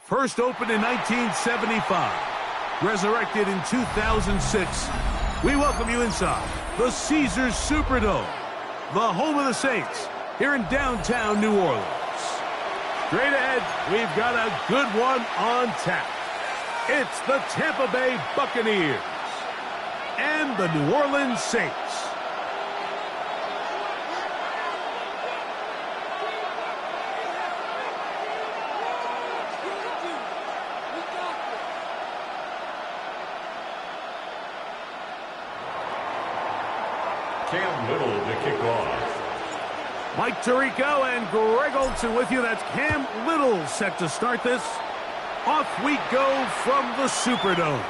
First opened in 1975, resurrected in 2006, we welcome you inside the Caesars Superdome, the home of the Saints, here in downtown New Orleans. Straight ahead, we've got a good one on tap. It's the Tampa Bay Buccaneers and the New Orleans Saints. Cam Little to kick off. Mike Tirico and Greg Olsen with you. That's Cam Little set to start this. Off we go from the Superdome.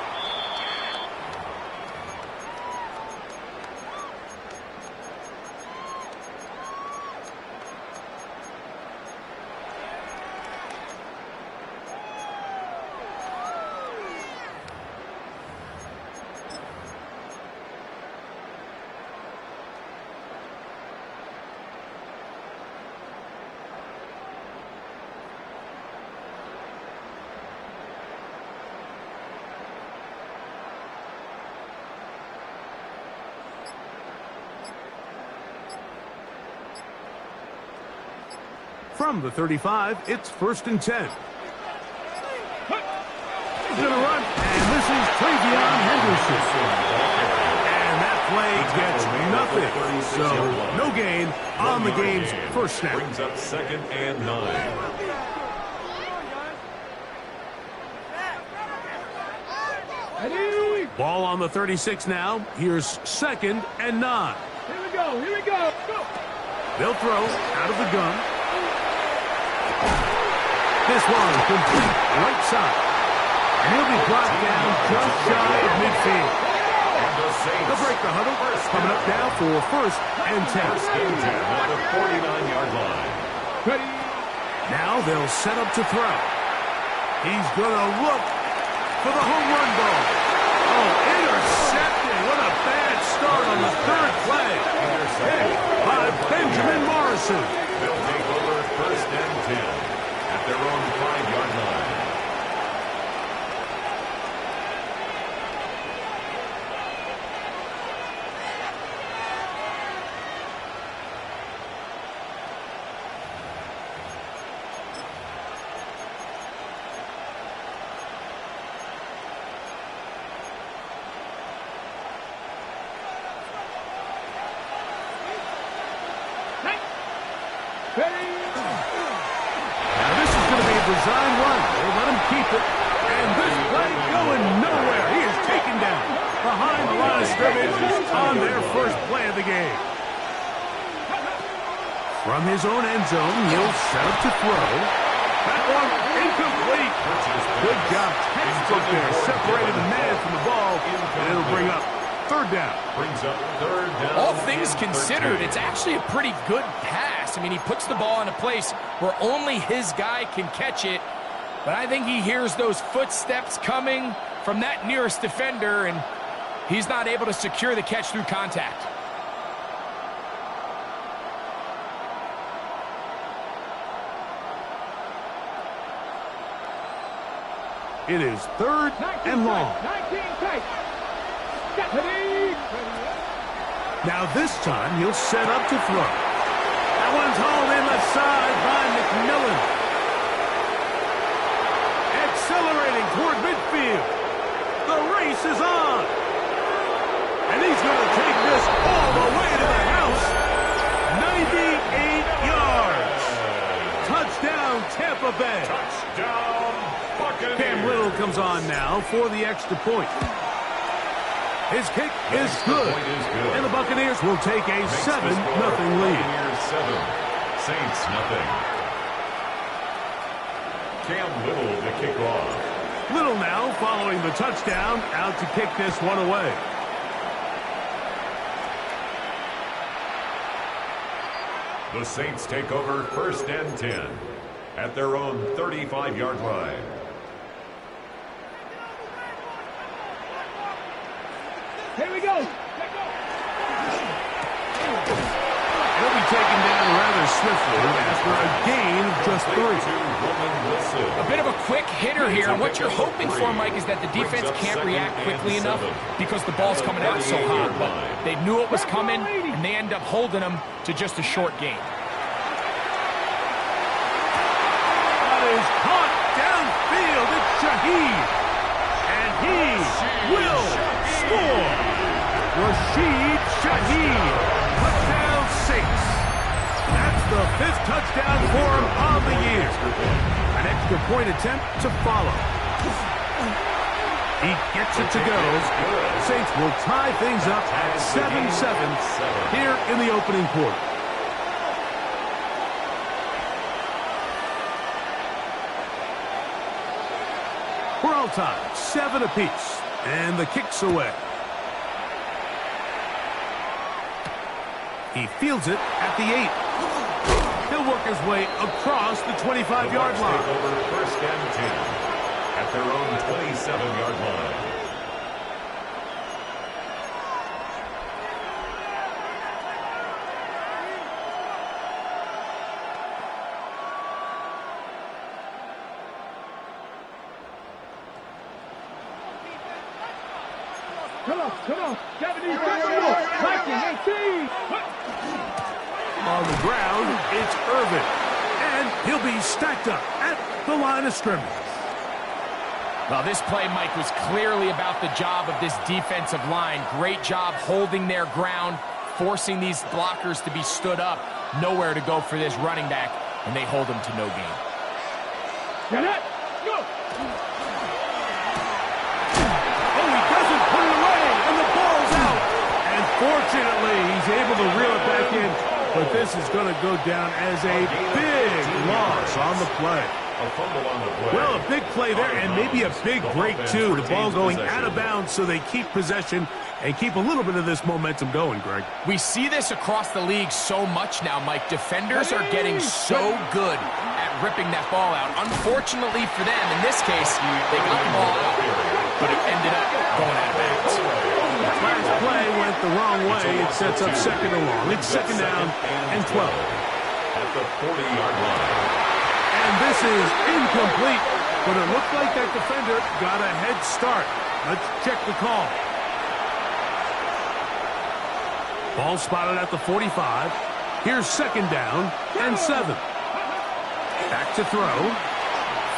From the 35, it's 1st and 10. He's going to run, and this is TreVeyon Henderson. And that play gets nothing. So, no gain on the game's first snap. Brings up 2nd and 9. Ball on the 36 now. Here's 2nd and 9. Here we go, here we go. Go. They'll throw out of the gun. This one complete right side. And he'll be brought down just shy of midfield. They'll break the huddle. Coming up now for 1st and 10. At the 49-yard line. Ready. Now they'll set up to throw. He's going to look for the home run ball. Oh, intercepted. What a bad start on the 3rd play. Picked by Benjamin Morrison. They'll take over 1st and 10 at their own 5-yard line. Design run. They let him keep it. And this play going nowhere. He is taken down behind the line of scrimmage on their first play of the game. From his own end zone, he'll set up to throw. That one incomplete. Good job. Textbook there. Separated the man from the ball. And it'll bring up 3rd down. Brings up 3rd down. All things considered, it's actually a pretty good pass. I mean, he puts the ball in a place where only his guy can catch it. But I think he hears those footsteps coming from that nearest defender, and he's not able to secure the catch through contact. It is 3rd and long. 19 tight. Ready. Now this time he'll set up to throw. That one's hauled in left side by McMillan. Accelerating toward midfield. The race is on. And he's going to take this all the way to the house. 98 yards. Touchdown, Tampa Bay. Touchdown, Buccaneers. Cam Little comes on now for the extra point. His kick is good. And the Buccaneers will take a 7-0 lead. Buccaneers 7, Saints nothing. Cam Little to kick off. Little now following the touchdown, out to kick this one away. The Saints take over 1st and 10 at their own 35-yard line. Here we go. He'll be taken down rather swiftly after a gain of just 3. A bit of a quick hitter here. And what you're hoping for, Mike, is that the defense can't react quickly enough because the ball's coming out so hot. But they knew it was coming, and they end up holding them to just a short gain. That is caught downfield. It's Shaheed. And he will score. Rashid Shaheed. Touchdown Saints. That's the 5th touchdown for him on the year. An extra point attempt to follow. He gets it to go. Saints will tie things up at 7-7 here in the opening quarter. We're all tied, 7 apiece, and the kick's away. He fields it at the 8. He'll work his way across the 25-yard line. Over 1st and 10 at their own 27-yard line. Come on. 70, Viking, 18. On the ground, it's Irvin. And he'll be stacked up at the line of scrimmage. Well, this play, Mike, was clearly about the job of this defensive line. Great job holding their ground, forcing these blockers to be stood up. Nowhere to go for this running back, and they hold him to no gain. Get it. Go. Oh, he doesn't put it away, and the ball's out. And fortunately, he's able to reel it back in. But this is going to go down as a big loss on the play. A fumble on the play. Well, a big play there, and maybe a big break, too. The ball going out of bounds, so they keep possession and keep a little bit of this momentum going, Greg. We see this across the league so much now, Mike. Defenders are getting so good at ripping that ball out. Unfortunately for them, in this case, they got the ball out, but it ended up going out of bounds. Last play went the wrong way. It sets up 2nd and long. It's 2nd down and 12. At the 40-yard line. And this is incomplete, but it looked like that defender got a head start. Let's check the call. Ball spotted at the 45. Here's 2nd down and 7. Back to throw.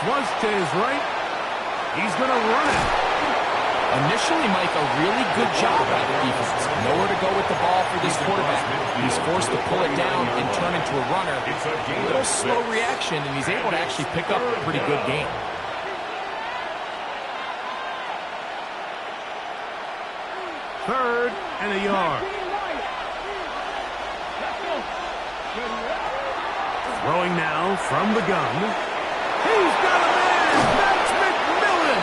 Flush to his right. He's going to run it. Initially, Mike, a really good job by the defense. Nowhere to go with the ball for this quarterback. He's forced to pull it down and turn into a runner. A little slow reaction, and he's able to actually pick up a pretty good game. Third and a yard. Throwing now from the gun. He's got a man! That's McMillan!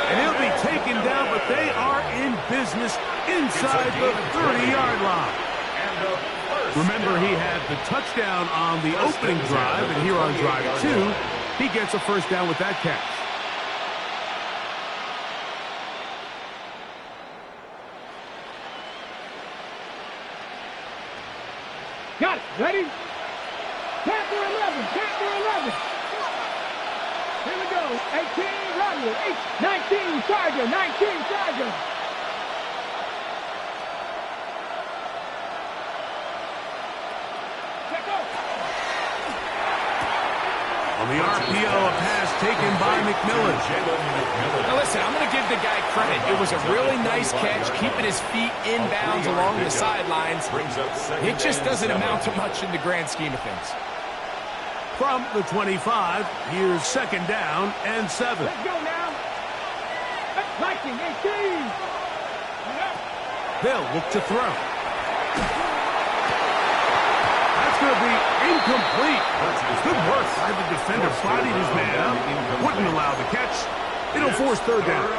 And he'll be taken down, but they are in business inside the 30-yard line. Remember, he had the touchdown on the opening drive, and here on drive 2, he gets a 1st down with that catch. Got it. Ready? Panther 11. Here we go. 18, Rodney. 19, Charger. 19, Charger. On the RPO, a pass taken by McMillan. Now listen, I'm going to give the guy credit. It was a really nice catch, keeping his feet in bounds along the sidelines. It just doesn't amount to much in the grand scheme of things. From the 25, here's 2nd down and 7. Let's go now. Viking 18. They'll look to throw. That's going to be incomplete. Good work by the defender. Bodied his man up. Wouldn't allow the catch. It'll force 3rd down.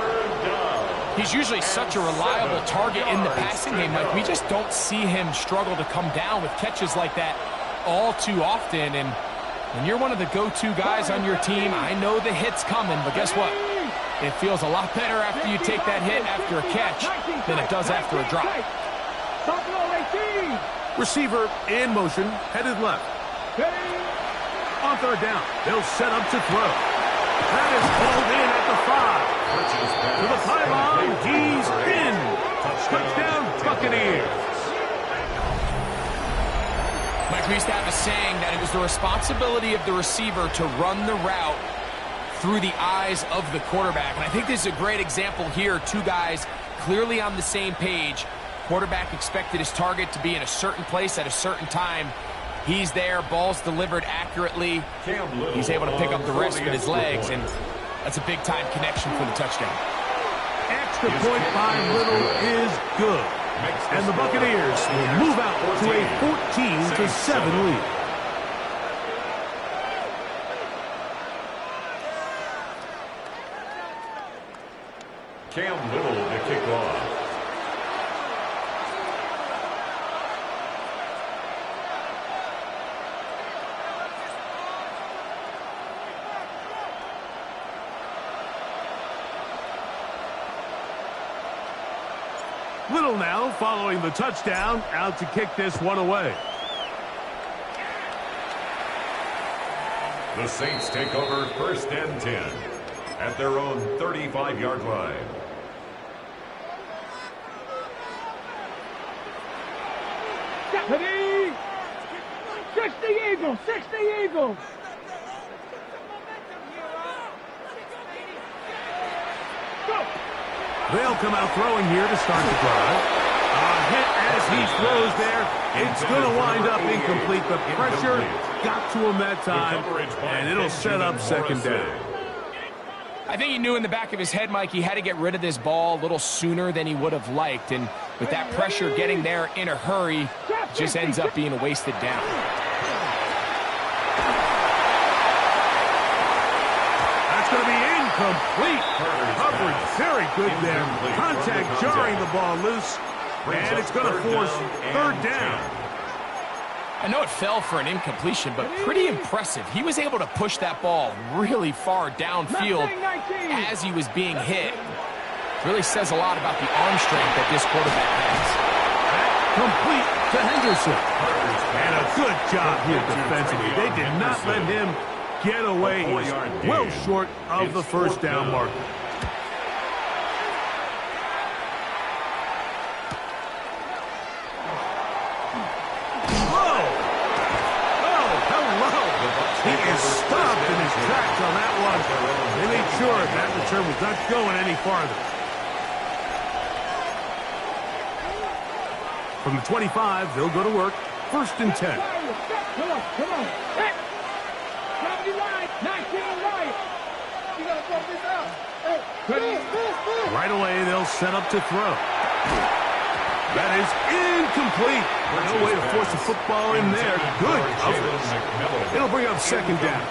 He's usually such a reliable target in the passing game. Like, we just don't see him struggle to come down with catches like that all too often. And when you're one of the go-to guys on your team, I know the hit's coming, but guess what? It feels a lot better after you take that hit after a catch than it does after a drop. Buffalo 18. Receiver in motion, headed left. On third down, they'll set up to throw. That is hauled in at the 5. To the pylon, he's in. Touchdown, Buccaneers. Mike, we used to have a saying that it was the responsibility of the receiver to run the route through the eyes of the quarterback. And I think this is a great example here. Two guys clearly on the same page. Quarterback expected his target to be in a certain place at a certain time. He's there, ball's delivered accurately. He's able to pick up the rest with his legs, and that's a big-time connection for the touchdown. Extra point by Little is good. And the Buccaneers will move out to a 14-7 lead. Cam Little to kick off. Little now following the touchdown, out to kick this one away. The Saints take over 1st and 10 at their own 35-yard line. Ready? 60 Eagles, 60 Eagles. Go. They'll come out throwing here to start the drive. A hit as he throws there. It's going to wind up incomplete. The pressure got to him that time, and it'll set up second down. I think he knew in the back of his head, Mike, he had to get rid of this ball a little sooner than he would have liked. And with that pressure getting there in a hurry, it just ends up being a wasted down. That's going to be incomplete. Coverage very good there. Contact jarring the ball loose. And it's going to force third down. I know it fell for an incompletion, but pretty impressive. He was able to push that ball really far downfield as he was being hit. Really says a lot about the arm strength that this quarterback has. Complete to Henderson. And a good job here defensively. They did not let him get away. He's well short of the first down marker. He is stopped in his tracks on that one. They made sure that return was not going any farther. From the 25, they'll go to work. 1st and 10. Come on, come on. Hey. 70 line, 19 line. You got to throw this out. Hey. Right away, they'll set up to throw. That is incomplete. No way to force the football in there. Good coverage. It'll bring up second down.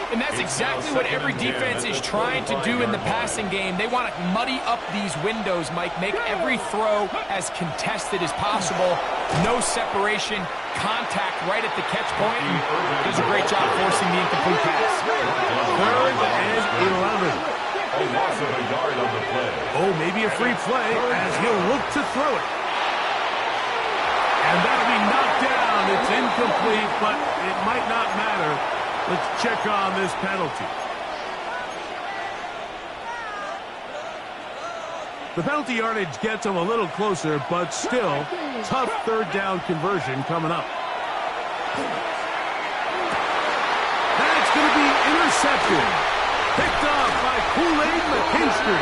And that's exactly what every defense is trying to do in the passing game. They want to muddy up these windows, Mike, make every throw as contested as possible. No separation, contact right at the catch point. Does a great job forcing the incomplete pass. 3rd and 11. A loss of a yard on the play. Oh, maybe a free play as he'll look to throw it. And that'll be knocked down. It's incomplete, but it might not matter. Let's check on this penalty. The penalty yardage gets him a little closer, but still, tough third down conversion coming up. That's going to be intercepted. Picked off by Kool-Aid McKinstry.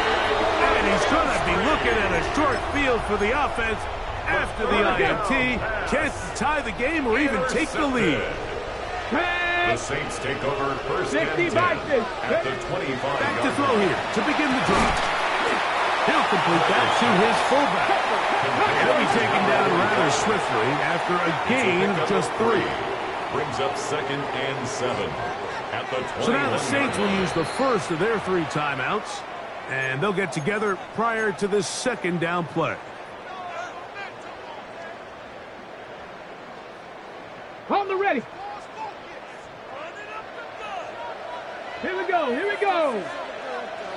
And he's going to be looking at a short field for the offense after the INT. Chance to tie the game or even take the lead. The Saints take over 1st and 10 at the 25. Back to throw here to begin the drive. He'll complete that to his fullback. And he'll be taken down rather swiftly after a gain of just 3. Brings up 2nd and 7. At the 20. So now the Saints will use the first of their 3 timeouts, and they'll get together prior to this second down play. On the ready. Here we go, here we go.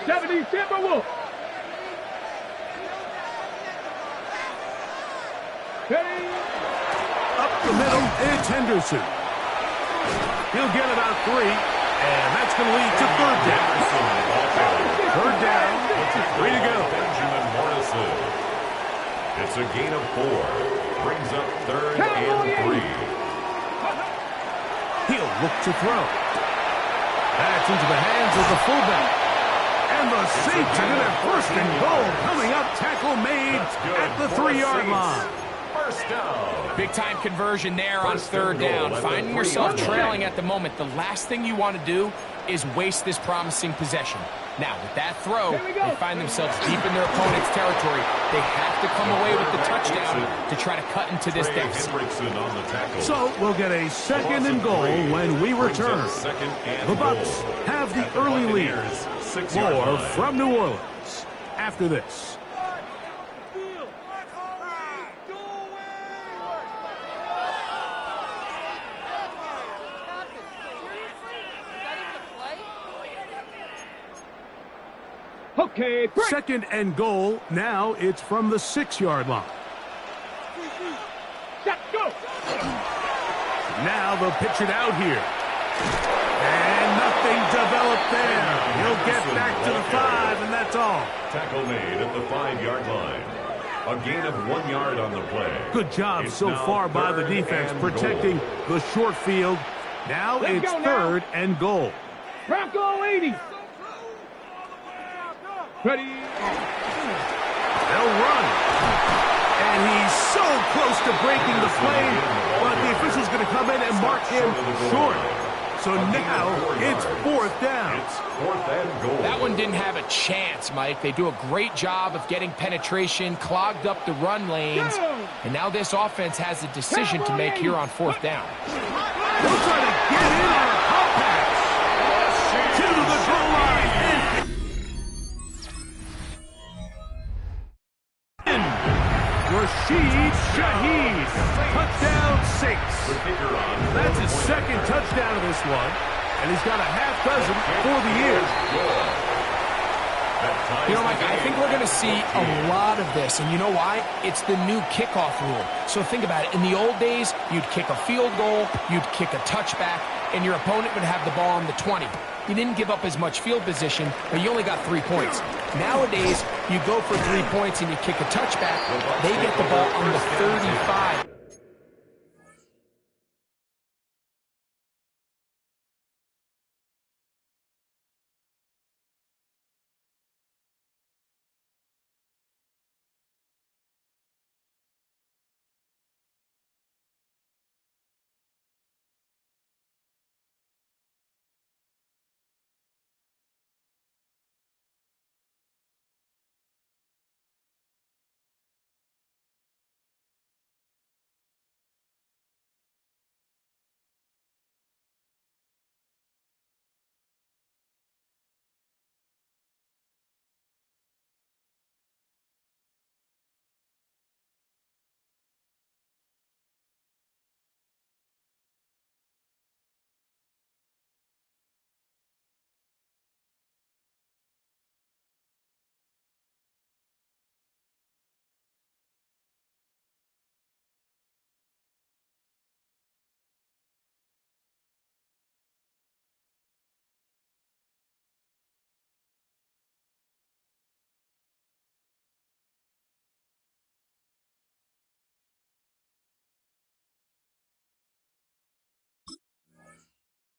70 Timberwolves. Ready. the middle, it's Henderson. He'll get about 3, and that's going to lead to third down. Third down, 3 to go. Benjamin Morrison. It's a gain of 4. Brings up third and 3. He'll look to throw. That's into the hands of the fullback. And the Saints are going to have first and goal coming up. Tackle made at the 3-yard line. First down. Big-time conversion there on third down. Finding yourself trailing at the moment, the last thing you want to do is waste this promising possession. Now, with that throw, they find themselves deep in their opponent's territory. They have to come away with the touchdown to try to cut into this deficit. So we'll get a second and goal when we return. The Bucs have the early lead. More from New Orleans after this. Okay, break. Second and goal. Now it's from the 6-yard line. Let's go. Now they'll pitch it out here. And nothing developed there. He'll get back to the 5, and that's all. Tackle made at the 5-yard line. A gain of 1 yard on the play. Good job so now far by the defense protecting the short field. Now Let's it's go now. third and goal. Bronco 80. Ready. They'll run. And he's so close to breaking the play, but the official's going to come in and mark him short. So now it's fourth down. It's fourth and goal. That one didn't have a chance, Mike. They do a great job of getting penetration, clogged up the run lanes, and now this offense has a decision to make here on fourth down. They'll try to get in on a hot pass to the goal line. Rashid Shaheed, touchdown Saints. That's his second touchdown of this one, and he's got a half dozen for the year. You know, Mike, I think we're going to see a lot of this, and you know why? It's the new kickoff rule. So think about it. In the old days, you'd kick a field goal, you'd kick a touchback, and your opponent would have the ball on the 20. You didn't give up as much field position, but you only got 3 points. Nowadays, you go for 3 points and you kick a touchback, they get the ball on the 35.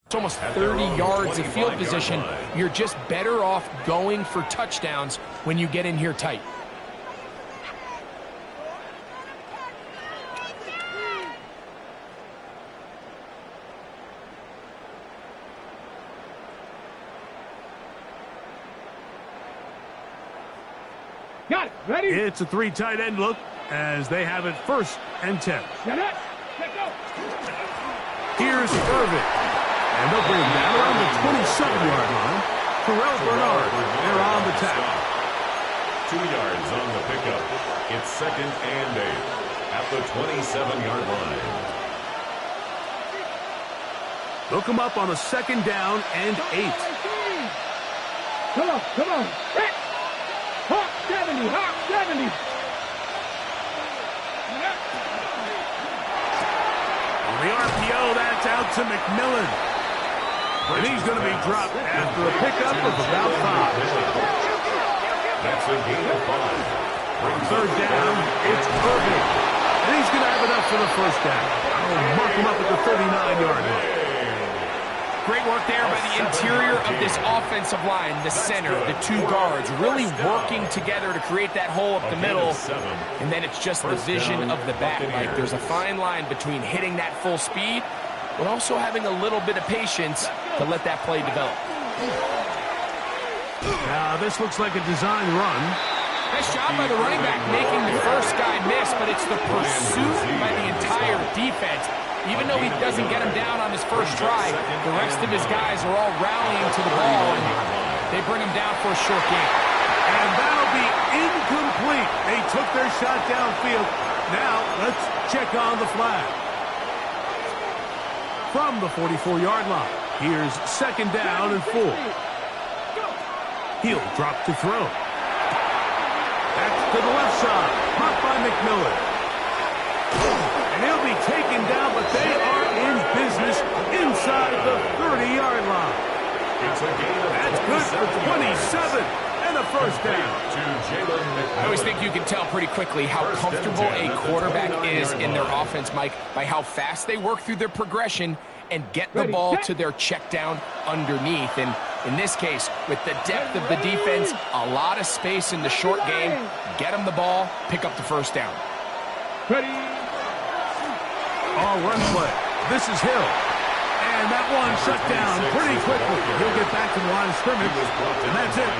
It's almost 30 yards of field position. You're just better off going for touchdowns when you get in here tight. Got it. Ready? It's a 3 tight end look as they have it first and 10. Get it. Let's go. Here's Irvin. And they'll bring him down around the 27-yard line. Terrell Bernard, they're on the tackle. 2 yards on the pickup. It's second and 8 at the 27-yard line. They'll come up on a second down and 8. Come on, come on. Hawk 70, Hawk 70. The RPO, that's out to McMillan. And he's going to be dropped after a pickup of about 5. That's a gain of 5. Third down, it's Irving. And he's going to have enough for the first down. I'll mark him up at the 39-yard line. Great work there by the interior of this offensive line, the center, the 2 guards, really working together to create that hole up the middle. And then it's just the vision of the back. Like, there's a fine line between hitting that full speed, but also having a little bit of patience to let that play develop. Now, this looks like a design run. Nice job by the running back making the first guy miss, but it's the pursuit by the entire defense. Even though he doesn't get him down on his first try, the rest of his guys are all rallying to the ball, and they bring him down for a short gain. And that'll be incomplete. They took their shot downfield. Now, let's check on the flag. From the 44-yard line, here's second down and 4. He'll drop to throw. That's to the left side. Caught by McMillan. And he'll be taken down, but they are in business inside the 30-yard line. It's a gain of That's good for 27 and a first down. I always think you can tell pretty quickly how comfortable a quarterback is in their offense, Mike, by how fast they work through their progression and get the ball to their check down underneath. And in this case, with the depth of the defense, a lot of space in the short game, get them the ball, pick up the first down. Ready. All run play. This is Hill. And that one shut down pretty quickly. He'll get back to the line of scrimmage, and that's it.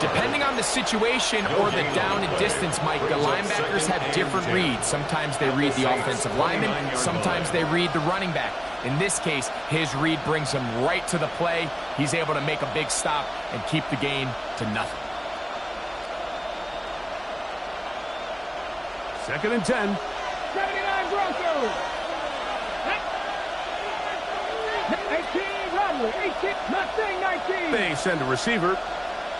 Depending on the situation or the down and distance, Mike, the linebackers have different reads. Sometimes they read the offensive lineman. Sometimes they read the running back. In this case, his read brings him right to the play. He's able to make a big stop and keep the gain to nothing. Second and 10. 79 Broncos. 18 Robert. 18 Mustang 19. They send a receiver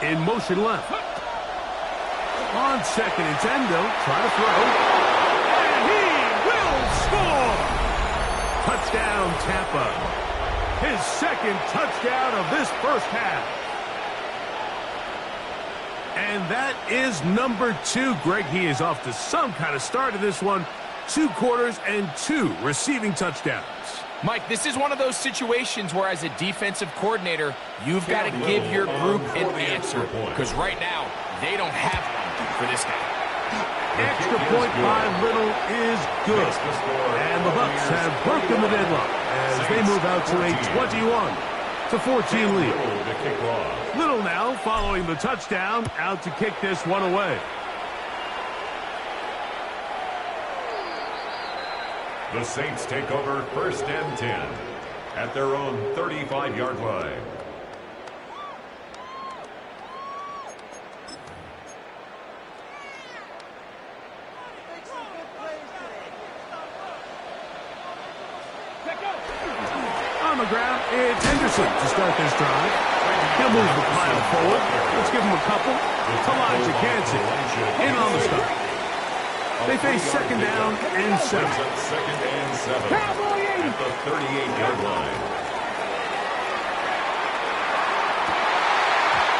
in motion left. On second and 10, they'll try to throw. And he will score! Touchdown, Tampa. His second touchdown of this first half. And that is number 2. Greg, he is off to some kind of start in this one. 2 quarters and 2 receiving touchdowns. Mike, this is one of those situations where as a defensive coordinator, you've got to give your group an answer. Because right now, they don't have one for this guy. Extra point by Little is good. And the Bucs have broken the deadlock as they move out to a 21-14 lead. Little now following the touchdown, out to kick this one away. The Saints take over first and 10 at their own 35-yard line. On the ground, it's Henderson to start this drive. He'll move the pile forward. Let's give him a couple. Elijah Gansey in on the stop. They face second down and 7. Second and 7 at the 38-yard line.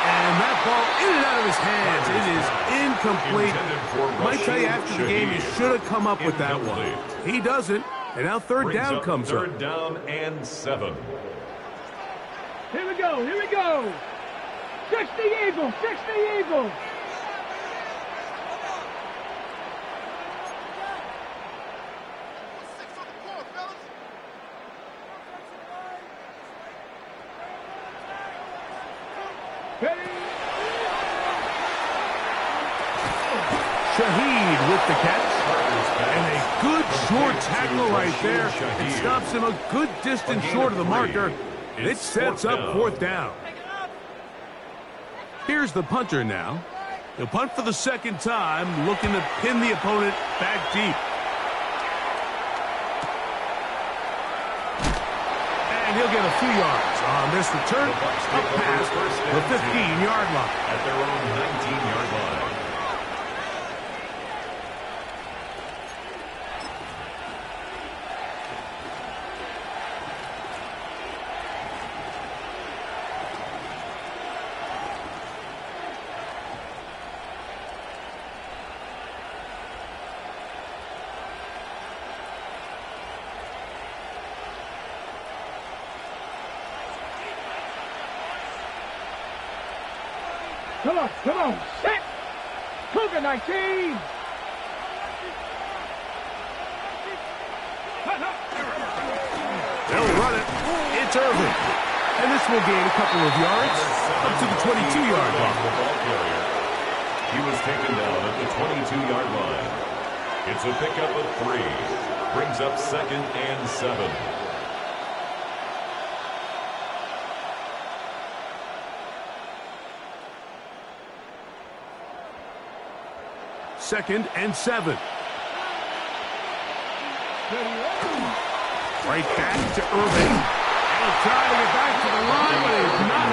And that ball in and out of his hands. It is incomplete. Might tell you after the game, he should have come up with that one. He doesn't. And now third down comes up. Third down and 7. Here we go. Here we go. 60 Eagles. 60 Eagles. Shaheed with the catch. And a good short tackle right there. It stops him a good distance short of the marker. It sets up fourth down. Here's the punter now. He'll punt for the second time, looking to pin the opponent back deep. And he'll get a few yards on this return up past the 15-yard line. At their own 19-yard line. Come on, come on. Set. Cougar 19. They'll run it. It's Irving. And this will gain a couple of yards up to the 22-yard line. He was taken down at the 22-yard line. It's a pickup of 3. Brings up 2nd and 7. Second and 7. Right back to Irving. He'll try to get back to the line, but he's not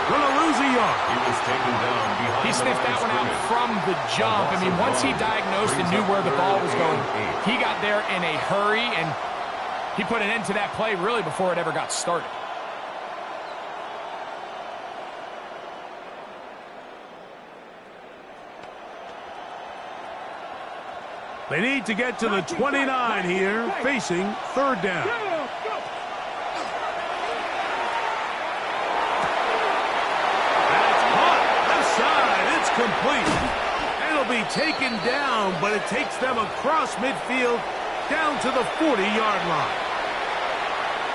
going to lose a yard. He was taken down behind. He sniffed that one out from the jump. I mean, once he diagnosed and knew where the ball was going, he got there in a hurry, and he put an end to that play really before it ever got started. They need to get to the 29 here, facing 3rd down. That's caught. Left side. It's complete. It'll be taken down, but it takes them across midfield down to the 40-yard line.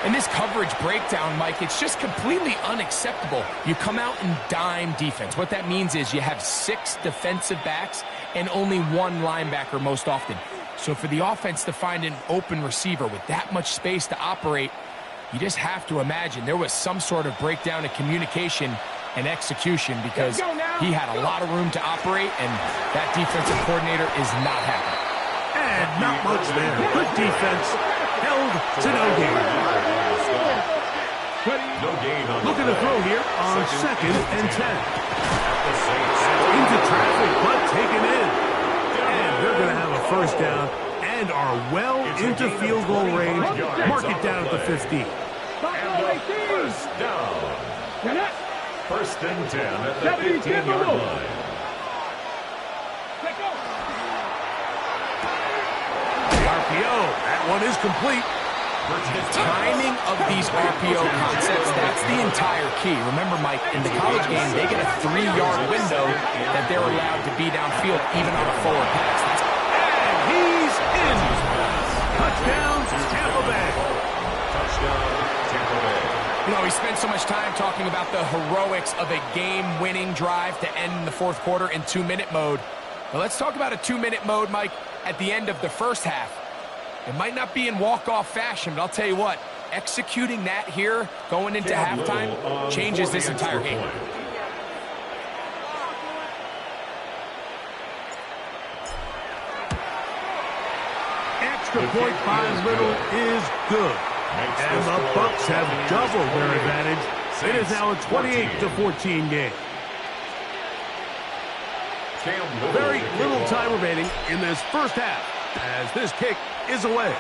In this coverage breakdown, Mike, it's just completely unacceptable. You come out in dime defense. What that means is you have 6 defensive backs and only 1 linebacker most often. So for the offense to find an open receiver with that much space to operate, you just have to imagine there was some sort of breakdown in communication and execution, because he had a lot of room to operate, and that defensive coordinator is not happy. And not much there. Good defense. Held to no gain. No gain on Looking to throw here on 2nd and 10. Into traffic, but taken in. And they're going to have a 1st down and are well into field goal range. Mark it down at the 15. First down. 1st and 10 at the 15-yard line. The RPO, that one is complete. The timing of these RPO concepts, that's the entire key. Remember, Mike, in the college game, they get a 3-yard window that they're allowed to be downfield, even on a forward pass. And he's in. Touchdown, Tampa Bay. Touchdown, Tampa Bay. You know, we spent so much time talking about the heroics of a game-winning drive to end the 4th quarter in 2-minute mode. But let's talk about a 2-minute mode, Mike, at the end of the 1st half. It might not be in walk-off fashion, but I'll tell you what, executing that here, going into halftime, changes this entire game. Extra point by Little is good. And the Bucs have doubled their advantage. It is now a 28-14 game. Very little time remaining in this 1st half as this kick is away.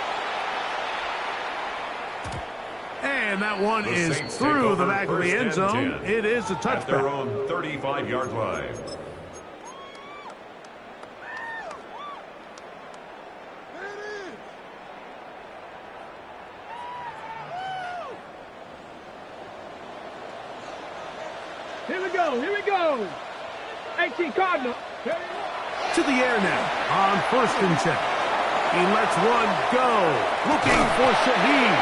And that one is through the back of the end zone. It is a touchback. At their own 35-yard line. Here we go, here we go. 18 Cardinal. To the air now on 1st and 10. He lets one go. Looking for Shaheed.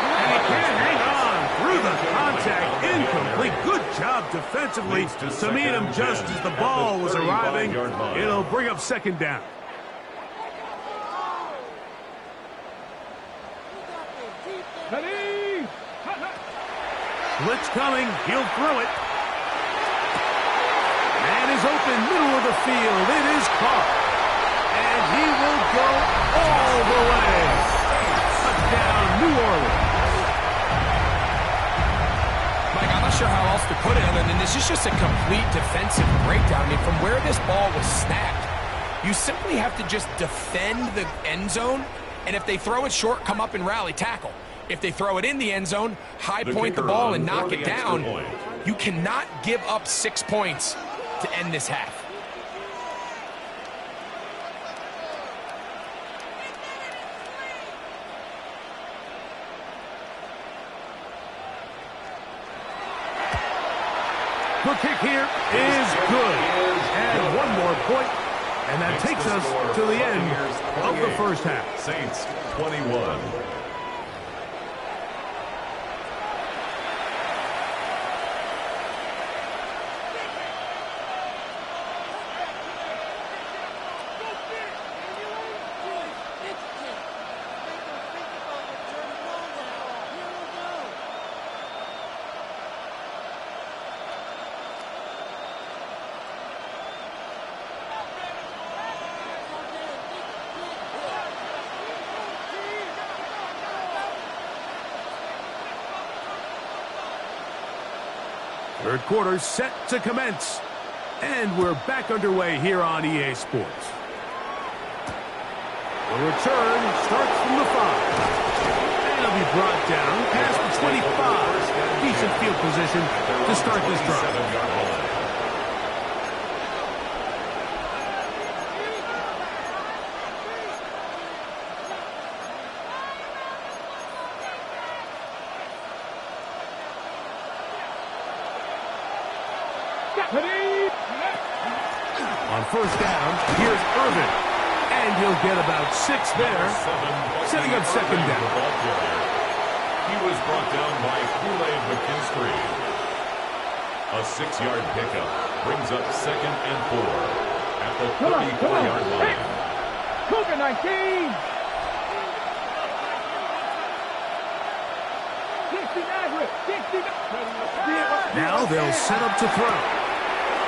And he can't hang on through the contact. Incomplete. Good job defensively to meet him just as the ball was arriving. It'll bring up 2nd down. Blitz coming. He'll throw it. Man is open, middle of the field. It is caught. And he will go all the way. Touchdown, New Orleans. Mike, I'm not sure how else to put it other than this is just a complete defensive breakdown. I mean, from where this ball was snapped, you simply have to just defend the end zone, and if they throw it short, come up and rally tackle. If they throw it in the end zone, high point the ball and knock it down. You cannot give up 6 points to end this half. The kick here is good. And one more point, and that takes us to the end of the first half. Saints 21. Third quarter set to commence. And we're back underway here on EA Sports. The return starts from the 5. And it'll be brought down past the 25. Decent field position to start this drive. On first down, here's Irvin. And he'll get about 6 there, setting up second down. He was brought down by Kool-Aid McKinstry. A 6-yard pickup brings up 2nd and 4 at the 34-yard line. Cougar 19. 69. Now they'll set up to throw.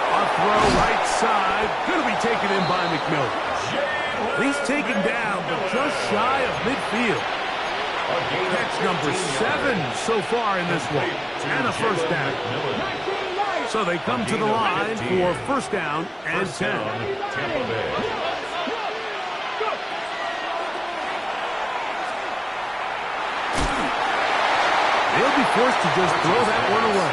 A throw right side. Going to be taken in by McMillan. He's taken down, but just shy of midfield. Catch number 7 so far in this one. And a first down. So they come to the line for first down and 10. Tampa Bay. They'll be forced to just throw that one away.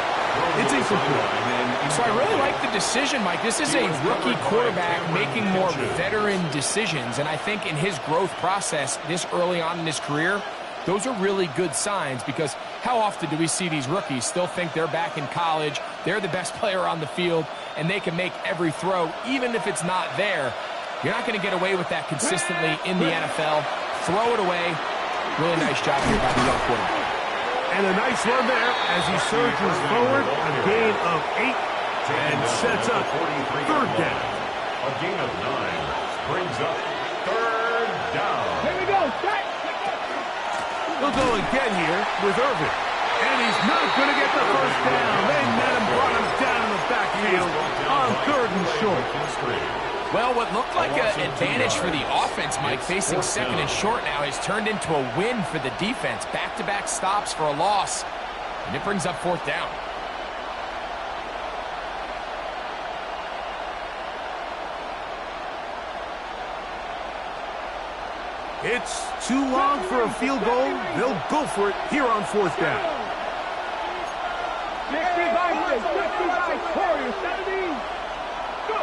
It's incomplete. So I really like the decision, Mike. This is a rookie quarterback making more veteran decisions, and I think in his growth process this early on in his career, those are really good signs, because how often do we see these rookies still think they're back in college, they're the best player on the field, and they can make every throw, even if it's not there. You're not going to get away with that consistently in the NFL. Throw it away. Really nice job here by the young quarterback. And a nice run there as he surges forward, a gain of 8, and sets up third down. A gain of 9 brings up third down. Here we go. He'll go again here with Irvin. And he's not going to get the first down. They met him, brought him down in the backfield on 3rd and short. Well, what looked like an advantage for the offense, Mike, facing 2nd and short now, has turned into a win for the defense. Back-to-back stops for a loss, and it brings up 4th down. It's too long for a field goal. They'll go for it here on 4th down. 65, Warriors, 70. Go.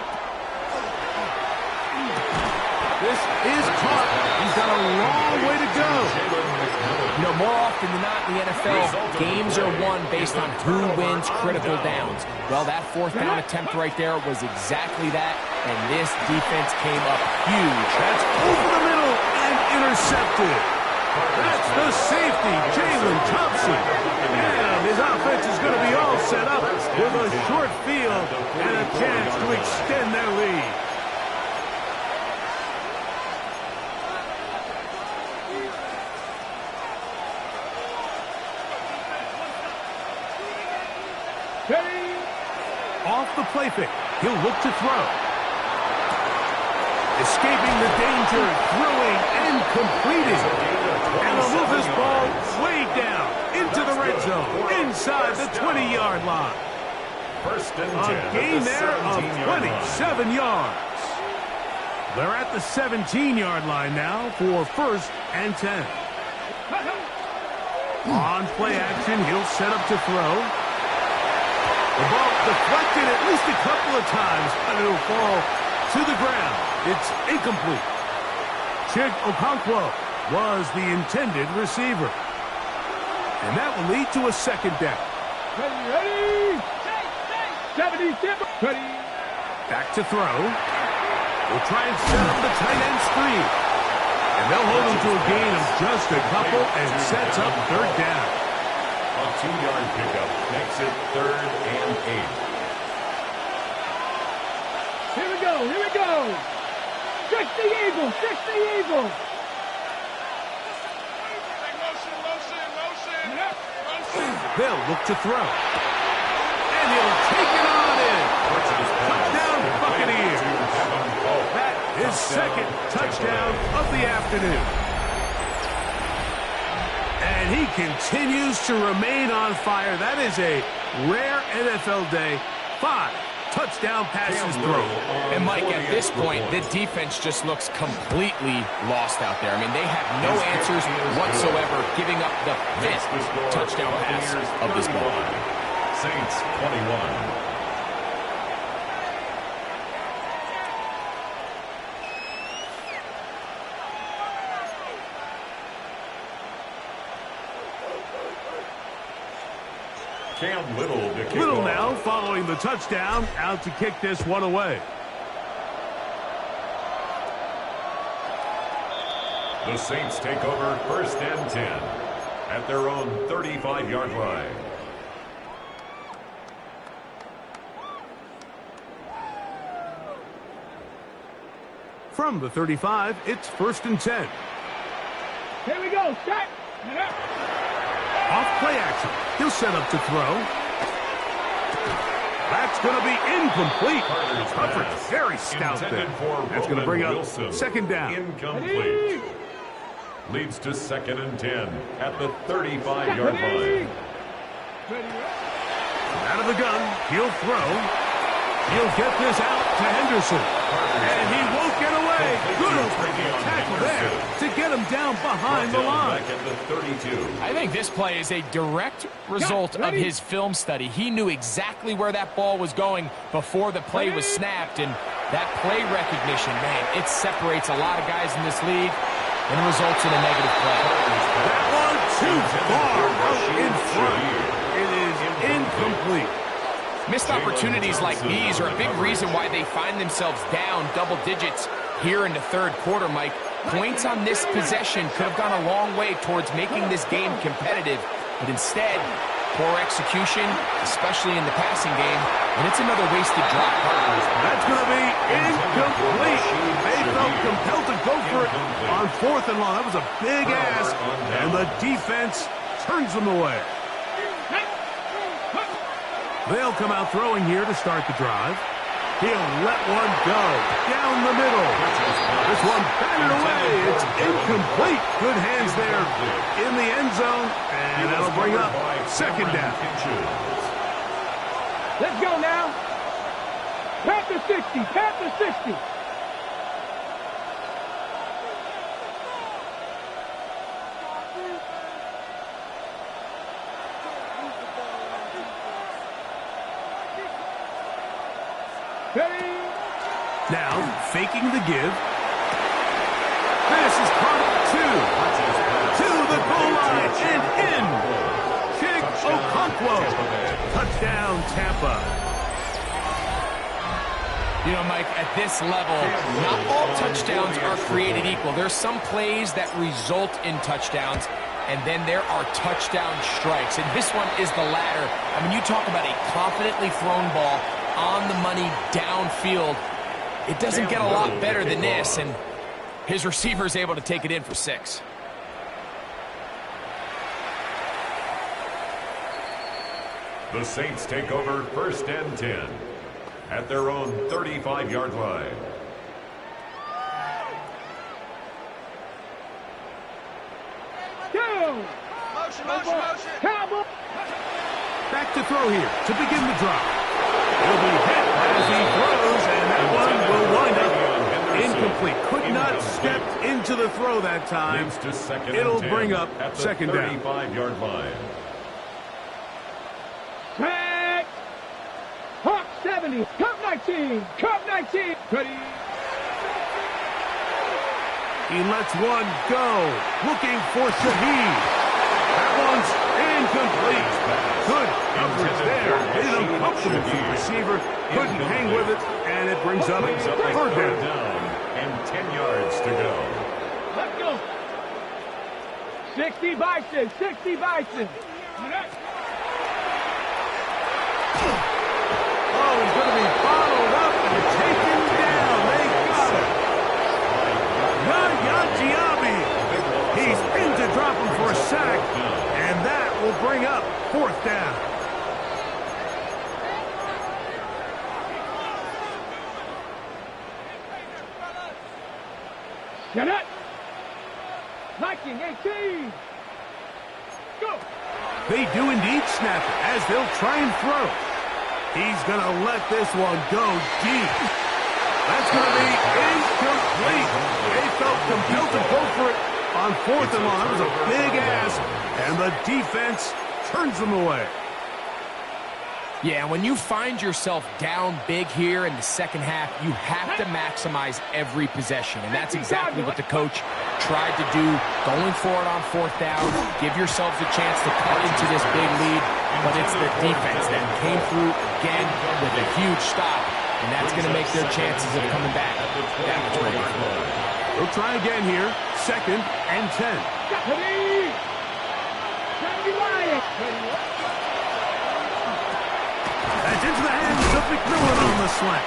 This is caught. He's got a long way to go. You know, more often than not in the NFL, games are won based on who wins critical downs. Well, that 4th down attempt right there was exactly that, and this defense came up huge. That's over the middle and intercepted. That's the safety, Jalen Thompson. And his offense is going to be all set up with a short field and a chance to extend their lead. Off the play fake, he'll look to throw. Escaping the danger, throwing and completing. And he'll move this ball way down into the red zone, inside the 20-yard line. First and 10. A gain there of 27 yards. They're at the 17-yard line now for 1st and 10. On play action, he'll set up to throw. The ball deflected at least a couple of times, but it'll fall to the ground. It's incomplete. Chig Okonkwo was the intended receiver. And that will lead to a 2nd down. Ready. 70, Back to throw. Will try and set up the tight end screen. And they'll hold him to a gain of just a couple and sets up third down. A 2-yard pickup makes it 3rd and 8. Here we go, here we go. 60 Eagles, 60 Eagles. They'll look to throw. And he'll take it on in. Touchdown, Buccaneers. That is second touchdown of the afternoon. And he continues to remain on fire. That is a rare NFL day. 5 touchdown passes thrown. And Mike, at this point, the defense just looks completely lost out there. I mean, they have no answers whatsoever, giving up the 5th touchdown pass of this ball. Saints 21. Cam Little to kick Little off. now following the touchdown, out to kick this one away. The Saints take over 1st and 10 at their own 35-yard line. From the 35, it's 1st and 10. Here we go, set. Off play action. He'll set up to throw. That's going to be incomplete. Coverage very stout there. That's going to bring up Wilson. 2nd down. Incomplete. Leads to 2nd and 10 at the 35-yard line. Out of the gun, he'll throw. He'll get this out to Henderson. And he won't get away. Good tackle there to get him down behind the line. Back at the 32. I think this play is a direct result of his film study. He knew exactly where that ball was going before the play was snapped, and that play recognition, man, it separates a lot of guys in this league and results in a negative play. That one too far out in front. It is incomplete. Missed opportunities like these are a big reason why they find themselves down double digits here in the 3rd quarter, Mike. Points on this possession could have gone a long way towards making this game competitive, but instead, poor execution, especially in the passing game, and it's another wasted drop. That's going to be incomplete. They felt compelled to go for it on 4th and long. That was a big ask, and the defense turns them away. They'll come out throwing here to start the drive. He'll let one go down the middle. This one batted away. It's incomplete. Good hands there in the end zone, and that'll bring up 2nd down. Let's go now. Panther 60, Panther 60. Now, faking the give. This is caught 2. To the goal line and in. Chig Okonkwo. Touchdown, Tampa. You know, Mike, at this level, not all touchdowns are created equal. There's some plays that result in touchdowns, and then there are touchdown strikes. And this one is the latter. I mean, you talk about a confidently thrown ball on the money downfield. It doesn't get a lot better than this, and his receiver is able to take it in for 6. The Saints take over 1st and 10 at their own 35-yard line. Go! Motion. Cowboy. Back to throw here to begin the drive. He'll be hit as he throws, and that one will wind up incomplete. Could not step into the throw that time. Leads to 2nd and It'll 10 bring up at the 2nd down. 35-yard line. Back. Hawk 70. Cup 19. Cup 19. Ready. He lets one go. Looking for Shaheed. That one's incomplete. Good coverage there. Made him untouchable for the receiver. Couldn't hang with it, and it brings up third down. And 10 yards to go. Let's go. 60 Bison, 60 Bison. Oh, he's going to be bottled up and taken down. They got it. Yaya Diaby. He's in to drop him for a sack, and that will bring up fourth down. Get it. Liking 18. Go. They do indeed snap it as they'll try and throw. He's going to let this one go deep. That's going to be incomplete. They felt compelled to go for it on fourth and long. That was a big ask, and the defense turns them away. Yeah, when you find yourself down big here in the second half, you have to maximize every possession, and that's exactly what the coach tried to do, going for it on fourth down. Give yourselves a chance to cut into this big lead, but it's the defense that came through again with a huge stop, and that's going to make their chances of coming back that much bigger. They'll try again here, second and 10. That's into the hands of McMillan on the slant.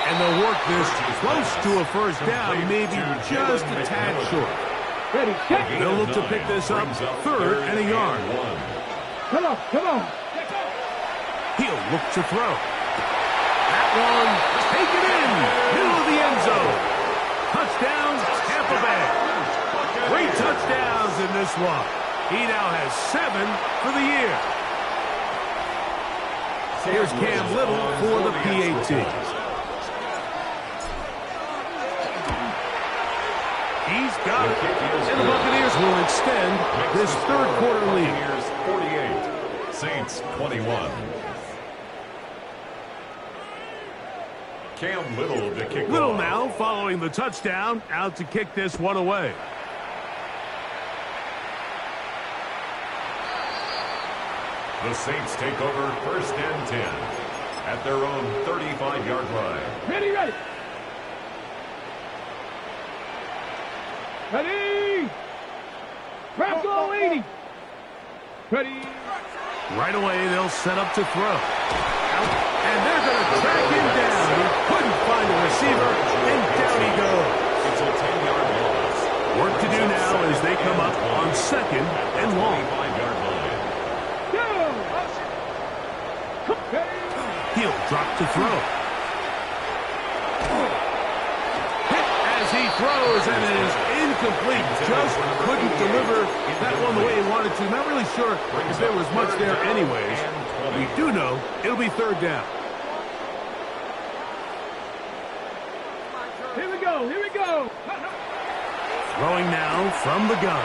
And they'll work this close to a first down, maybe just a tad short. They'll look to pick this up third and a yard. Come on, come on. He'll look to throw. That one taken in, middle of the end zone. Touchdown, Tampa Bay. 3 touchdowns in this one. He now has 7 for the year. Here's Cam Little for the PAT. He's got it. And the Buccaneers will extend this third quarter lead. 48, Saints 21. Cam Little to kick Little off. now following the touchdown, out to kick this one away. The Saints take over first and 10 at their own 35-yard line. Ready, ready. Ready. Bronco 80. Ready. Right away, they'll set up to throw. And they're going to track him down. He couldn't find a receiver, and down he goes. It's a 10-yard loss. Work to do now as they come up on second and long. 25-yard line. He'll drop to throw. Hit as he throws, and it is incomplete. Just couldn't deliver that one the way he wanted to. Not really sure if there was much there anyways. We do know it'll be third down. Here we go, here we go. Throwing now from the gun.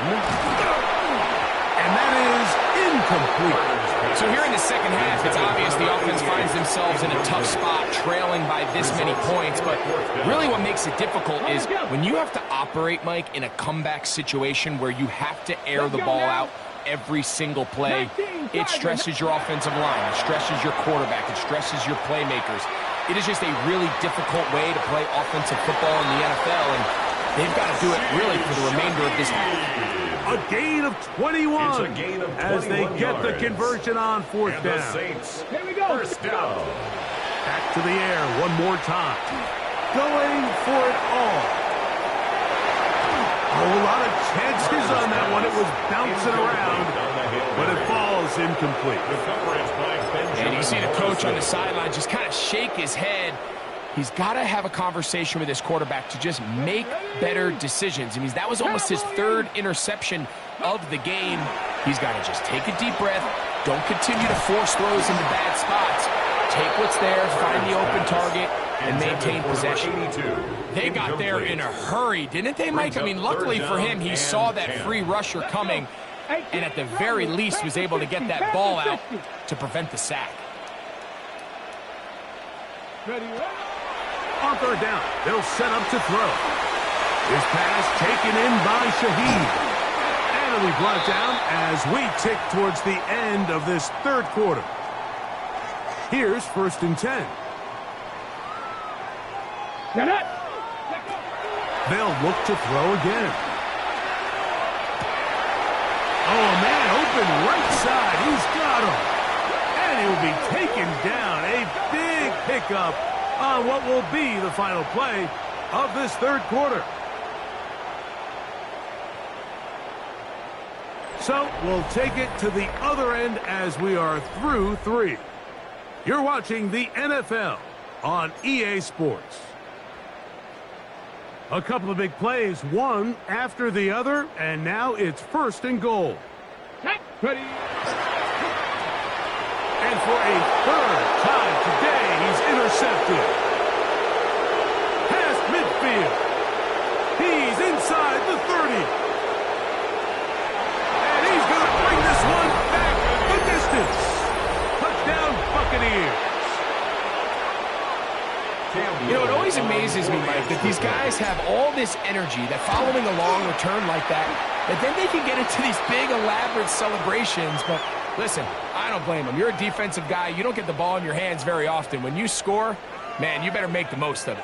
And that is incomplete. So here in the second half, it's obvious the offense finds themselves in a tough spot, trailing by this many points. But really what makes it difficult is when you have to operate, Mike, in a comeback situation where you have to air the ball out every single play, it stresses your offensive line, it stresses your quarterback, it stresses your playmakers. It is just a really difficult way to play offensive football in the NFL, and they've got to do it really for the remainder of this half. A gain of 21 It's a gain of 21 as they get the yards. conversion on fourth And down. the Saints, Here we go. first down. Back to the air one more time. Going for it all. A whole lot of chances on that one. It was bouncing around, but it falls incomplete. The coverage by Benjamin. And you see the coach on the sideline just kind of shake his head. He's got to have a conversation with his quarterback to just make better decisions. I mean, that was almost his third interception of the game. He's got to just take a deep breath. Don't continue to force throws into bad spots. Take what's there, find the open target, and maintain possession. They got there in a hurry, didn't they, Mike? I mean, luckily for him, he saw that free rusher coming, and at the very least was able to get that ball out to prevent the sack. Ready, ready. On third down, they'll set up to throw. This pass taken in by Shaheed. And it'll be brought down as we tick towards the end of this third quarter. Here's 1st and 10. They'll look to throw again. Oh, man, open right side. He's got him. And he'll be taken down. A big pickup on what will be the final play of this 3rd quarter. So we'll take it to the other end as we are through 3. You're watching the NFL on EA Sports. A couple of big plays, one after the other, and now it's 1st and goal. Ready. And for a 3rd time today, he's intercepted. Past midfield. He's inside the 30. And he's going to bring this one back the distance. Touchdown, Buccaneers. You know, it always amazes me, Mike, that these guys have all this energy, that following a long return like that then they can get into these big, elaborate celebrations. But listen, I don't blame them. You're a defensive guy. You don't get the ball in your hands very often. When you score, man, you better make the most of it.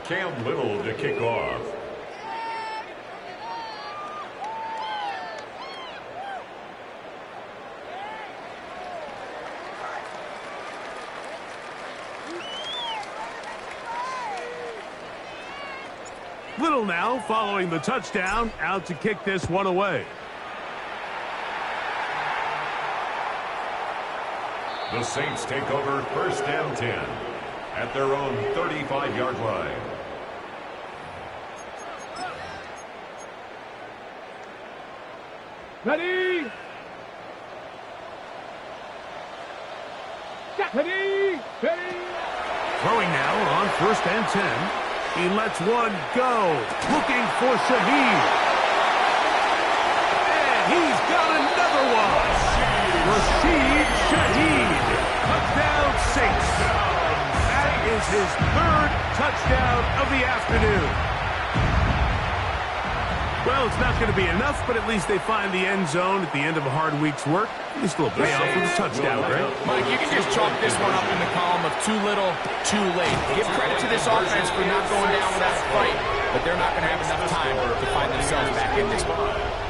Cam Little to kick off. Little now following the touchdown, out to kick this one away. The Saints take over 1st and 10 at their own 35-yard line. Ready. Ready. Ready. Throwing now on 1st and 10. He lets one go, looking for Shaheed. And he's got another one. Rashid Shaheed. Touchdown, Saints. That is his 3rd touchdown of the afternoon. Well, it's not going to be enough, but at least they find the end zone at the end of a hard week's work. At least a little payoff with a touchdown, right? Mike, you can just chalk this one up in the column of too little, too late. Give credit to this offense for not going down without a fight, but they're not going to have enough time to find themselves back in this one.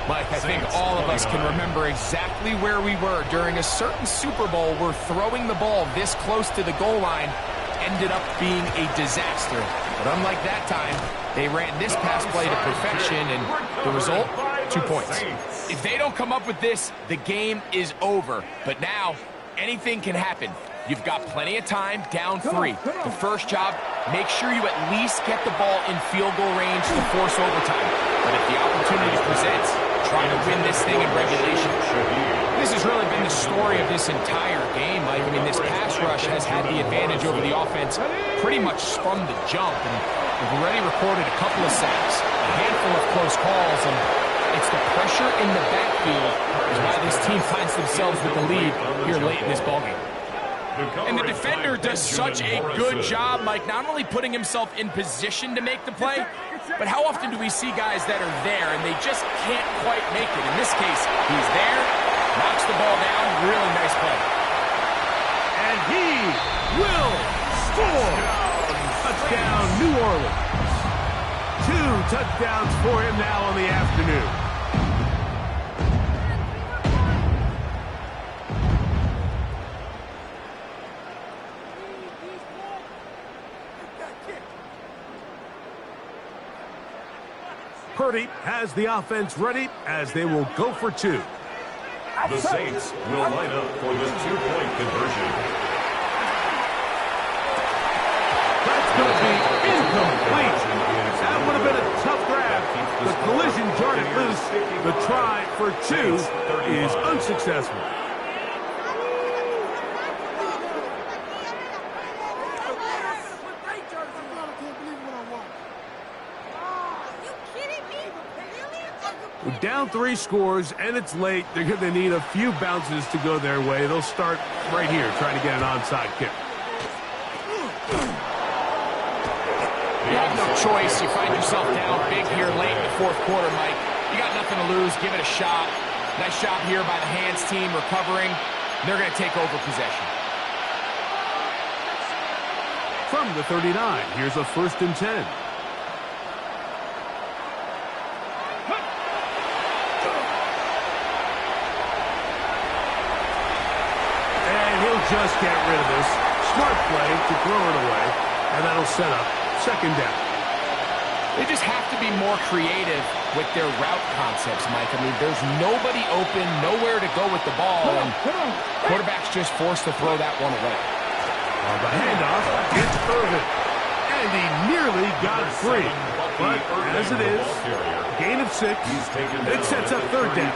Mike, I think all of us can remember exactly where we were during a certain Super Bowl where throwing the ball this close to the goal line ended up being a disaster. But unlike that time, they ran this pass play to perfection, and the result, 2 points. If they don't come up with this, the game is over. But now, anything can happen. You've got plenty of time, down 3. The first job, make sure you at least get the ball in field goal range to force overtime. But if the opportunity presents, try to win this thing in regulation. This has really been the story of this entire game. I mean, this pass rush has had the advantage over the offense pretty much from the jump. And we've already recorded a couple of sacks, a handful of close calls, and it's the pressure in the backfield is why this team finds themselves with the lead here late in this ballgame. And the defender does such a good job, Mike, not only putting himself in position to make the play, but how often do we see guys that are there and they just can't quite make it? In this case, he's there, knocks the ball down, really nice play. And he will score! Touchdown, New Orleans. 2 touchdowns for him now on the afternoon. Purdy has the offense ready as they will go for 2. The Saints will line up for the 2-point conversion. That's going to be incomplete. That would have been a tough grab. The collision jarred it loose. The try for 2 is unsuccessful. Down 3 scores, and it's late. They're going to need a few bounces to go their way. They'll start right here, trying to get an onside kick. You have no choice. You find yourself down big here late in the 4th quarter, Mike. You got nothing to lose. Give it a shot. Nice job here by the hands team recovering. They're going to take over possession. From the 39, here's a 1st and 10. And he'll just get rid of this. Smart play to throw it away, and that'll set up 2nd down. They just have to be more creative with their route concepts, Mike. I mean, there's nobody open, nowhere to go with the ball, and quarterback's just forced to throw that one away. The handoff, it's Irvin. And he nearly got free. But as it is, gain of 6, it sets up 3rd down.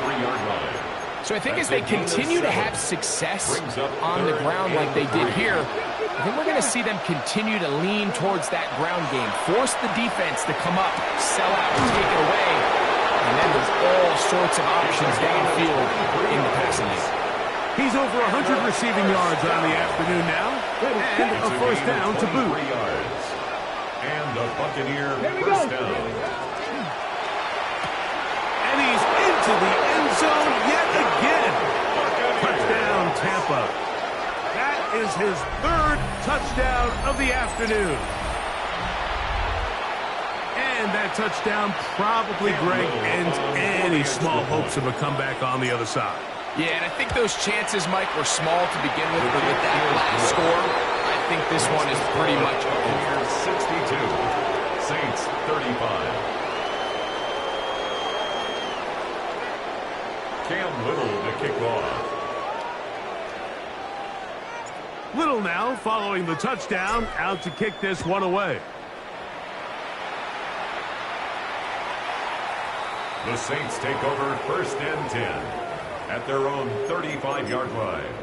So I think as they continue to have success on the ground like they did here, I think we're going to see them continue to lean towards that ground game, force the defense to come up, sell out, and take it away, and then there's all sorts of options downfield in the passing game. He's over 100 receiving yards on the afternoon now, and a 1st down to boot. And a Buccaneer 1st down. And he's into the end zone yet again. Touchdown, Tampa. That is his 3rd touchdown of the afternoon. And that touchdown probably, Greg, ends any small hopes of a comeback on the other side. Yeah, and I think those chances, Mike, were small to begin with, but with that last score, I think this one is pretty much over. 62, Saints 35. Cam Little to kick off. Little now following the touchdown, out to kick this one away. The Saints take over 1st and 10 at their own 35-yard line.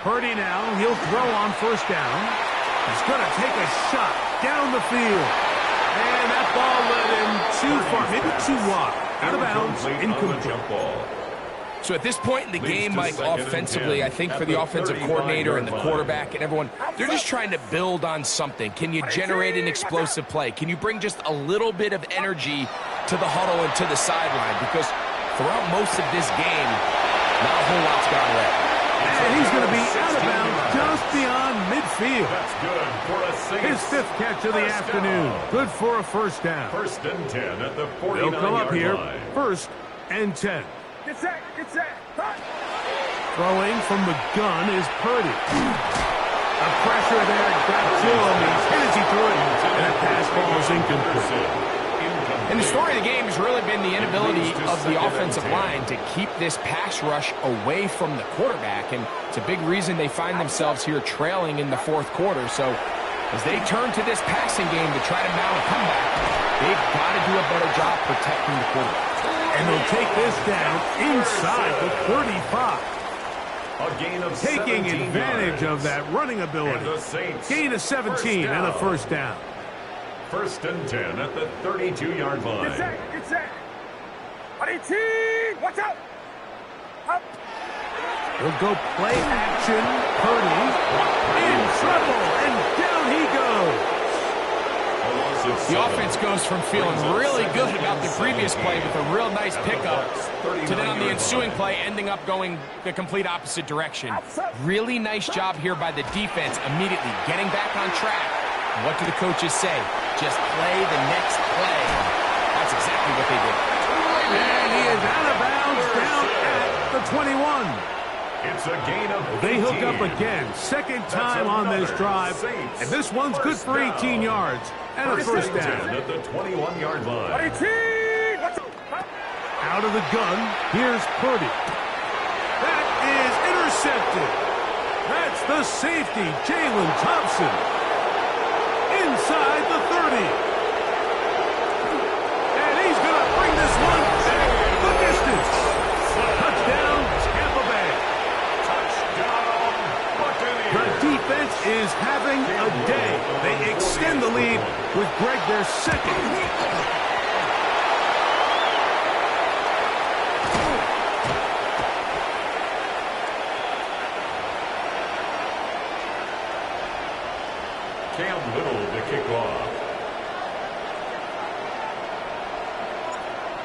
Purdy now, he'll throw on 1st down. He's going to take a shot down the field. And that ball led him too far, maybe too wide. Out of bounds, incomplete. So at this point in the game, Mike, offensively, I think for the offensive coordinator and the quarterback and everyone, they're just trying to build on something. Can you generate an explosive play? Can you bring just a little bit of energy to the huddle and to the sideline? Because throughout most of this game, not a whole lot's gone right. And he's going to be out of bounds just beyond midfield. That's good for a Saints. His 5th catch of the afternoon. Good for a 1st down. 1st and 10 at the 49-yard line. They'll come up here, 1st and 10. Get set, get set. Throwing from the gun is Purdy. The pressure there got to him. He's hit as he threw it, and that pass ball is incomplete. And the story of the game has really been the inability of the offensive line to keep this pass rush away from the quarterback, and it's a big reason they find themselves here trailing in the 4th quarter. So as they turn to this passing game to try to mount a comeback, they've got to do a better job protecting the quarterback. And they'll take this down inside the 35. A gain of taking advantage yards. of that running ability. Gain of 17 and a 1st down. 1st and 10 at the 32-yard line. Get set, get set. 22, watch out. Up. He'll go play action. Purdy in trouble, and down he goes. The offense goes from feeling really good about the previous play with a real nice pickup to then on the ensuing play ending up going the complete opposite direction. Really nice job here by the defense immediately getting back on track. What do the coaches say? Just play the next play. That's exactly what they did. And he is out of bounds down at the 21. It's a gain of 18. They hook up again. 2nd time on this drive. And this one's good for 18 yards and a 1st down. At the 21-yard line. 22, watch out. Out of the gun, here's Purdy. That is intercepted. That's the safety, Jalen Thompson. Inside the 30. And he's going to bring this one back the distance. Touchdown, Tampa Bay. Touchdown, Buccaneers. The defense is having a day. They extend the lead with Greg their 2nd. Cam Little to kick off.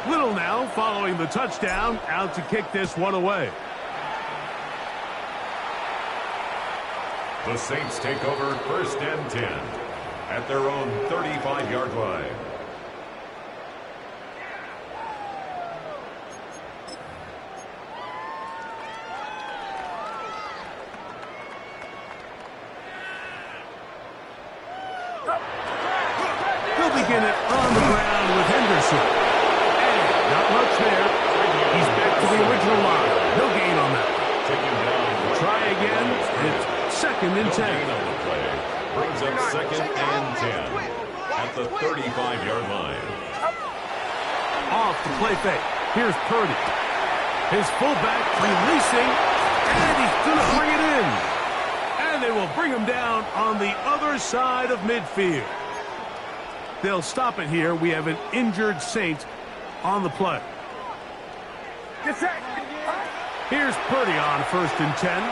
Little now following the touchdown, out to kick this one away. The Saints take over 1st and 10 at their own 35-yard line. He'll begin it on the ground with Henderson. And not much there. He's back to the original line. No gain on that. Try again. It's 2nd and 10. On the play brings up 2nd and 10 at the 35-yard line. Off the play fake. Here's Purdy. His fullback releasing, and he's going to bring it in. And they will bring him down on the other side of midfield. They'll stop it here. We have an injured Saint on the play. Here's Purdy on 1st and 10.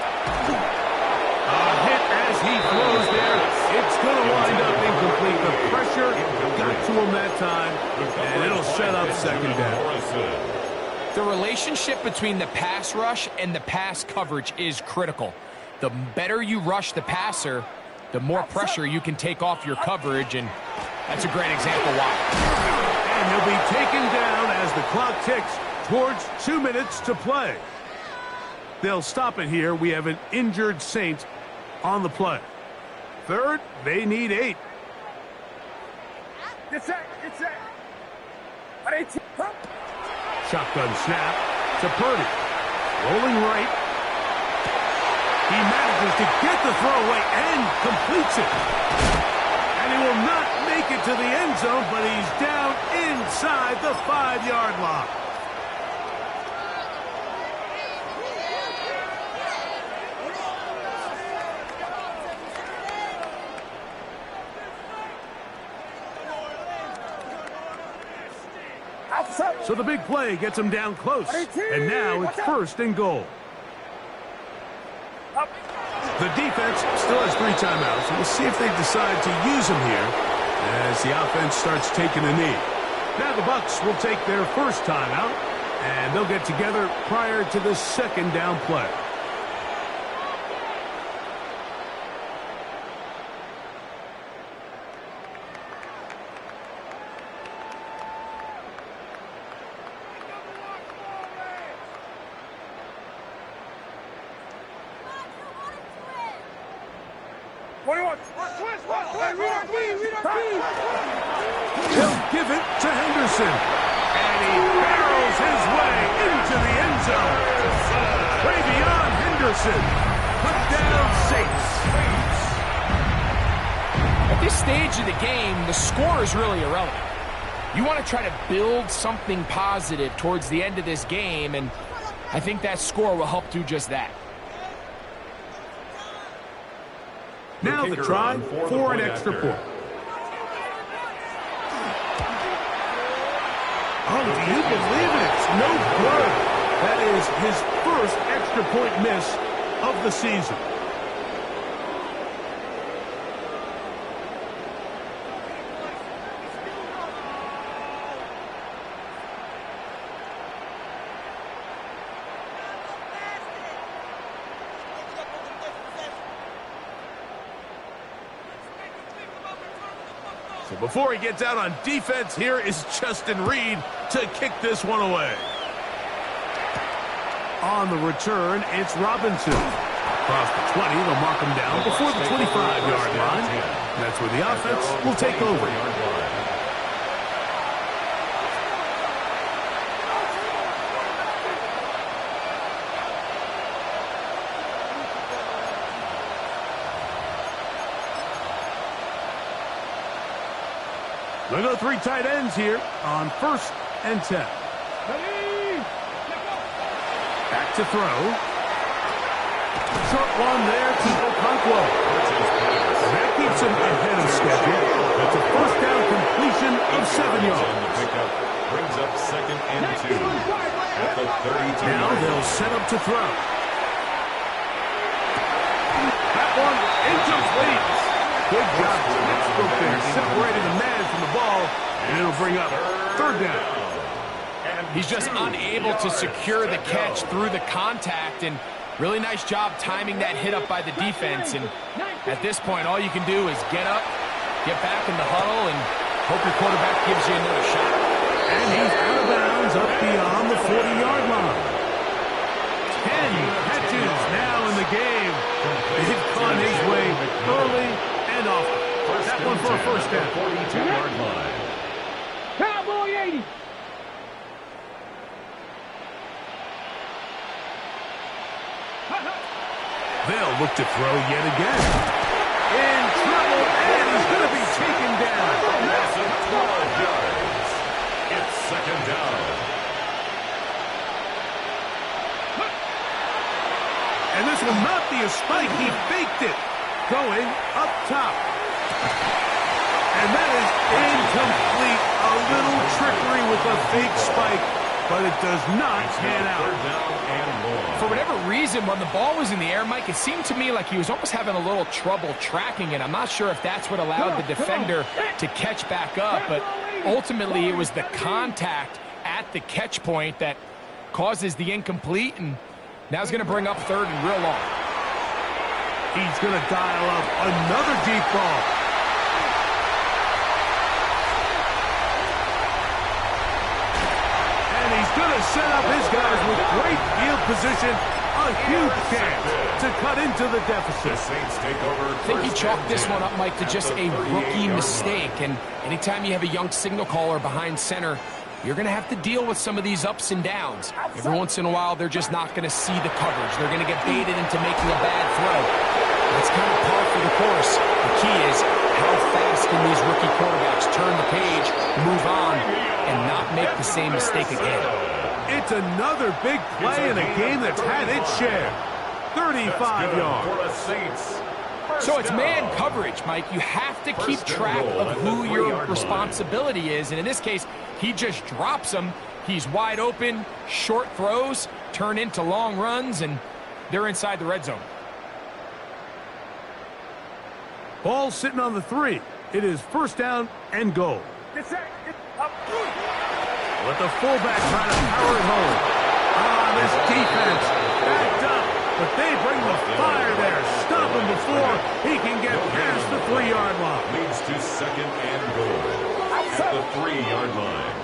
A hit as he throws there. It's going to wind up incomplete. The pressure got to him that time, and it'll set up 2nd down. The relationship between the pass rush and the pass coverage is critical. The better you rush the passer, the more pressure you can take off your coverage, and that's a great example why. And he'll be taken down as the clock ticks towards 2 minutes to play. They'll stop it here. We have an injured Saint on the play. 3rd, they need 8. Shotgun snap to Purdy. Rolling right. He manages to get the throw away and completes it. And he will not make it to the end zone, but he's down inside the 5-yard line. So the big play gets him down close. And now it's 1st and goal. The defense still has 3 timeouts. We'll see if they decide to use them here as the offense starts taking a knee. Now the Bucs will take their first timeout, and they'll get together prior to the 2nd down play. He'll give it to Henderson. And he barrels his way into the end zone. Way beyond Henderson. Put down Saints. At this stage of the game, the score is really irrelevant. You want to try to build something positive towards the end of this game, and I think that score will help do just that. Now the try for an extra point. Oh, do you believe it? It's no good. That is his first extra point miss of the season. So before he gets out on defense, here is Justin Reed to kick this one away. On the return, it's Robinson. Across the 20, they'll mark him down before the 25-yard line. And that's where the offense will take over. They'll go 3 tight ends here on 1st and 10. Back to throw. Short one there to Okonkwo. That keeps him ahead of schedule. That's a 1st down completion of 7 yards. Brings up 2nd and 2 at the 32. Now they'll set up to throw. That one incomplete. Good job. Textbook there, separating the man from the ball, and it'll bring up third down. He's just unable to secure the catch through the contact, and really nice job timing that hit up by the defense. And at this point, all you can do is get up, get back in the huddle, and hope your quarterback gives you another shot. And he's out of bounds up beyond the 40-yard line. 10 catches now in the game. They've gone his way early and often. That one for a first down. 42-yard line. Cowboy 80. They'll look to throw yet again. In trouble, and he's going to be taken down. Massive 12 yards. It's second down. And this will not be a spike. He faked it. Going up top. And that is incomplete. A little trickery with a fake spike, but it does not pan out. Third down and long. For whatever reason, when the ball was in the air, Mike, it seemed to me like he was almost having a little trouble tracking it. I'm not sure if that's what allowed the defender to catch back up, but ultimately it was the contact at the catch point that causes the incomplete, and now he's going to bring up third and real long. He's going to dial up another deep ball. And he's going to set up his guys with great field position. A huge chance to cut into the deficit. The Saints take over. I think he chalked this one up, Mike, to just a rookie mistake. And anytime you have a young signal caller behind center, you're going to have to deal with some of these ups and downs. Every once in a while, they're just not going to see the coverage. They're going to get baited into making a bad throw. That's kind of par for the course. The key is how fast can these rookie quarterbacks turn the page, move on, and not make the same mistake again. It's another big play in a game that's had its share. 35 yards. For the Saints. So it's man coverage, Mike. You have to keep track of who your responsibility is. And in this case, he just drops them. He's wide open. Short throws turn into long runs, and they're inside the red zone. Ball sitting on the 3. It is first down and goal. Let the fullback try to power it home. This defense backed up, but they bring the fire there. Stop him before he can get past the 3-yard line. Leads to second and goal at the 3-yard line.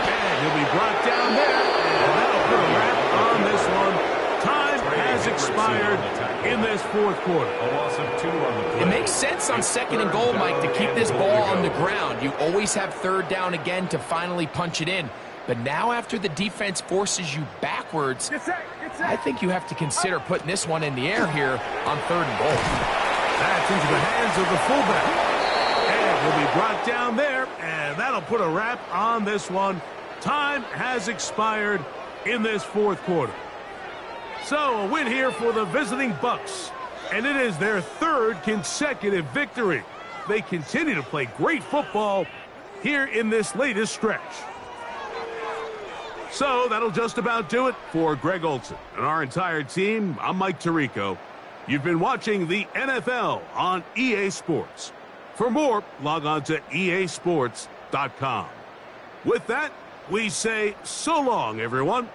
And he'll be brought down there, and that'll put a wrap on this one. Time has expired in this fourth quarter. A loss of 2 on the play. It makes sense on second and goal, Mike, to keep this ball on the ground. You always have third down again to finally punch it in. But now after the defense forces you backwards, I think you have to consider putting this one in the air here on third and goal. That's into the hands of the fullback. And he'll be brought down there, and that'll put a wrap on this one. Time has expired in this fourth quarter. So a win here for the visiting Bucs, and it is their third consecutive victory. They continue to play great football here in this latest stretch. So that'll just about do it for Greg Olsen and our entire team. I'm Mike Tirico. You've been watching the NFL on EA Sports. For more, log on to easports.com. With that, we say so long, everyone.